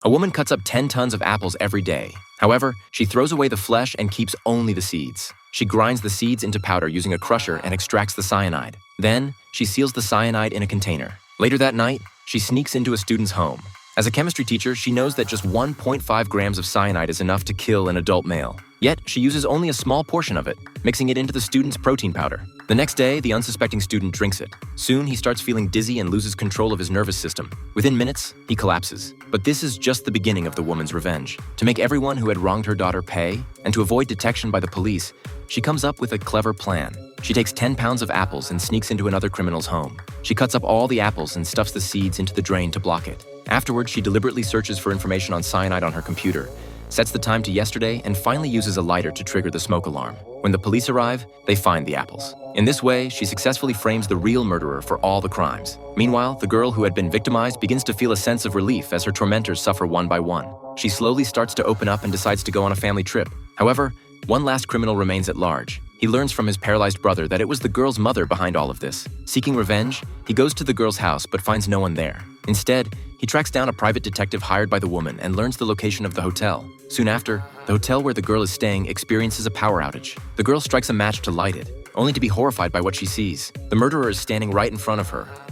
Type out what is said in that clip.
A woman cuts up 10 tons of apples every day. However, she throws away the flesh and keeps only the seeds. She grinds the seeds into powder using a crusher and extracts the cyanide. Then, she seals the cyanide in a container. Later that night, she sneaks into a student's home. As a chemistry teacher, she knows that just 1.5 grams of cyanide is enough to kill an adult male. Yet, she uses only a small portion of it, mixing it into the student's protein powder. The next day, the unsuspecting student drinks it. Soon, he starts feeling dizzy and loses control of his nervous system. Within minutes, he collapses. But this is just the beginning of the woman's revenge. To make everyone who had wronged her daughter pay, and to avoid detection by the police, she comes up with a clever plan. She takes 10 pounds of apples and sneaks into another criminal's home. She cuts up all the apples and stuffs the seeds into the drain to block it. Afterwards, she deliberately searches for information on cyanide on her computer, sets the time to yesterday, and finally uses a lighter to trigger the smoke alarm. When the police arrive, they find the apples. In this way, she successfully frames the real murderer for all the crimes. Meanwhile, the girl who had been victimized begins to feel a sense of relief as her tormentors suffer one by one. She slowly starts to open up and decides to go on a family trip. However, one last criminal remains at large. He learns from his paralyzed brother that it was the girl's mother behind all of this. Seeking revenge, he goes to the girl's house but finds no one there. Instead, he tracks down a private detective hired by the woman and learns the location of the hotel. Soon after, the hotel where the girl is staying experiences a power outage. The girl strikes a match to light it, only to be horrified by what she sees. The murderer is standing right in front of her.